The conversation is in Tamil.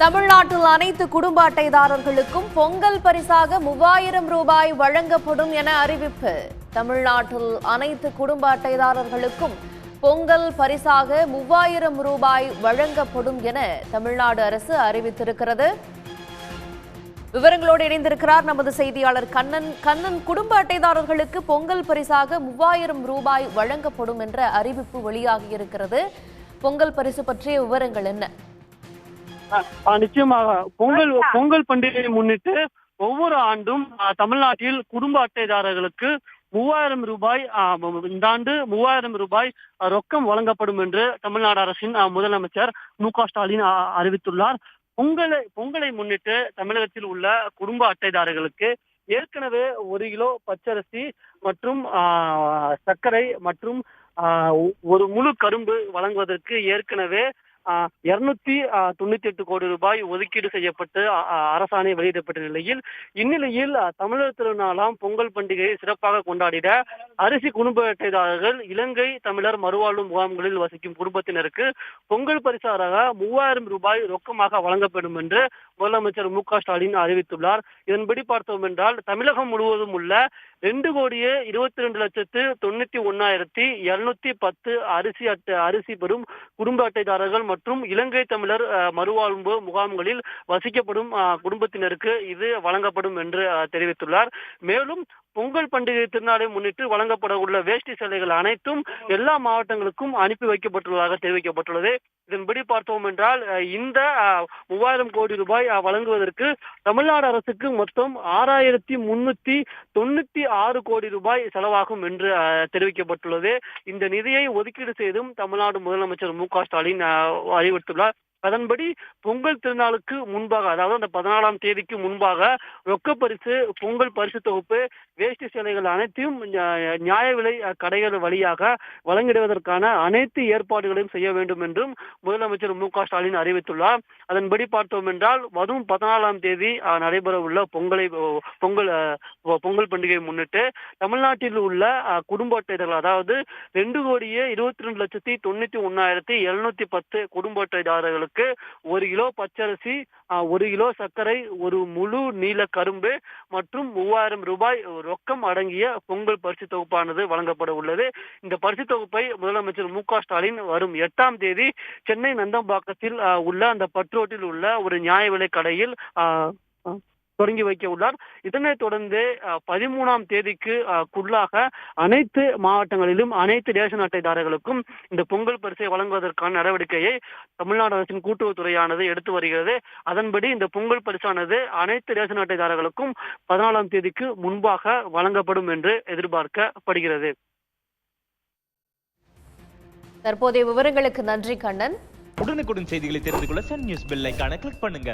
தமிழ்நாட்டில் அனைத்து குடும்ப அட்டைதாரர்களுக்கும் பொங்கல் பரிசாக 3000 ரூபாய் வழங்கப்படும் என அறிவிப்பு. தமிழ்நாட்டில் அனைத்து குடும்ப அட்டைதாரர்களுக்கும் பொங்கல் பரிசாக 3000 ரூபாய் வழங்கப்படும் என தமிழ்நாடு அரசு அறிவித்திருக்கிறது. விவரங்களோடு இணைந்திருக்கிறார் நமது செய்தியாளர் கண்ணன். குடும்ப அட்டைதாரர்களுக்கு பொங்கல் பரிசாக 3000 ரூபாய் வழங்கப்படும் என்ற அறிவிப்பு வெளியாகியிருக்கிறது. பொங்கல் பரிசு பற்றிய விவரங்கள் என்ன? நிச்சயமாக பொங்கல் பண்டிகையை முன்னிட்டு ஒவ்வொரு ஆண்டும் தமிழ்நாட்டில் குடும்ப அட்டைதாரர்களுக்கு 3000 ரூபாய் இந்த ஆண்டு 3000 ரூபாய் ரொக்கம் வழங்கப்படும் என்று தமிழ்நாடு அரசின் முதலமைச்சர் மு.க.ஸ்டாலின் அறிவித்துள்ளார். பொங்கலை முன்னிட்டு தமிழகத்தில் உள்ள குடும்ப அட்டைதாரர்களுக்கு ஏற்கனவே 1 கிலோ பச்சரிசி மற்றும் சர்க்கரை மற்றும் ஒரு முழு கரும்பு வழங்குவதற்கு ஏற்கனவே 298 கோடி ரூபாய் ஒதுக்கீடு செய்யப்பட்டு அரசாணை வெளியிடப்பட்ட நிலையில் இந்நிலையில் தமிழர் திருநாளாம் பொங்கல் பண்டிகையை சிறப்பாக கொண்டாடிட அரிசி குடும்ப அட்டைதாரர்கள் இலங்கை தமிழர் மறுவாழ்வு முகாம்களில் வசிக்கும் குடும்பத்தினருக்கு பொங்கல் பரிசாக 3000 ரூபாய் ரொக்கமாக வழங்கப்படும் என்று முதலமைச்சர் மு.க.ஸ்டாலின் அறிவித்துள்ளார். இதன்படி பார்த்தோம் என்றால் தமிழகம் முழுவதும் உள்ள 2,22,91,210 அரிசி பெறும் குடும்ப அட்டைதாரர்கள் மற்றும் இலங்கை தமிழர் மறுவாழ்வு முகாம்களில் வசிக்கப்படும் குடும்பத்தினருக்கு இது வழங்கப்படும் என்று தெரிவித்துள்ளார். மேலும் பொங்கல் பண்டிகை திருநாளை முன்னிட்டு வழங்கப்பட உள்ள வேஷ்டி சேலைகள் அனைத்தும் எல்லா மாவட்டங்களுக்கும் அனுப்பி வைக்கப்பட்டுள்ளதாக தெரிவிக்கப்பட்டுள்ளது. இதன்படி பார்த்தோம் என்றால் இந்த 3000 கோடி ரூபாய் வழங்குவதற்கு தமிழ்நாடு அரசுக்கு மொத்தம் 6,396 கோடி ரூபாய் செலவாகும் என்று தெரிவிக்கப்பட்டுள்ளது. இந்த நிதியை ஒதுக்கீடு செய்தும் தமிழ்நாடு முதலமைச்சர் மு.க.ஸ்டாலின் அறிவித்துள்ளார். அதன்படி பொங்கல் திருநாளுக்கு முன்பாக, அதாவது அந்த 14ஆம் தேதிக்கு முன்பாக ரொக்கப்பரிசு, பொங்கல் பரிசு தொகுப்பு, வேஷ்டி சேலைகள் அனைத்தையும் நியாய விலை கடைகள் வழியாக வழங்கிடுவதற்கான அனைத்து ஏற்பாடுகளையும் செய்ய வேண்டும் என்றும் முதலமைச்சர் மு.க.ஸ்டாலின் அறிவித்துள்ளார். அதன்படி பார்த்தோம் என்றால் வரும் 14ஆம் தேதி நடைபெற உள்ள பொங்கல் பண்டிகையை முன்னிட்டு தமிழ்நாட்டில் உள்ள குடும்ப அட்டைதாரர்கள், அதாவது 2,22,91,710 குடும்ப அட்டைதாரர்களுக்கு 1 கிலோ பச்சரிசி, 1 கிலோ சர்க்கரை, ஒரு முழு நீல கரும்பு மற்றும் 3000 ரூபாய் ரொக்கம் அடங்கிய பொங்கல் பரிசு தொகுப்பானது வழங்கப்பட உள்ளது. இந்த பரிசு தொகுப்பை முதலமைச்சர் மு.க.ஸ்டாலின் வரும் 8ஆம் தேதி சென்னை நந்தம்பாக்கத்தில் உள்ள அந்த பட்ரோட்டில் உள்ள ஒரு நியாய விலை கடையில் தொடங்கி வைக்க உள்ளார். இதனைத் தொடர்ந்து 13ஆம் தேதிக்குள்ளாக அனைத்து மாவட்டங்களிலும் அனைத்து ரேஷன் அட்டைதாரர்களுக்கும் இந்த பொங்கல் பரிசை வழங்குவதற்கான நடவடிக்கையை தமிழ்நாடு அரசின் கூட்டுறவுத்துறையானது எடுத்து வருகிறது. அதன்படி இந்த பொங்கல் பரிசானது அனைத்து ரேஷன் அட்டைதாரர்களுக்கும் 14ஆம் தேதிக்கு முன்பாக வழங்கப்படும் என்று எதிர்பார்க்கப்படுகிறது. தற்போதைய விவரங்களுக்கு நன்றி கண்ணன். உடனுக்குடன் செய்திகளை தெரிந்து கொள்ள சன் நியூஸ் பெல் ஐகானை கிளிக் பண்ணுங்க.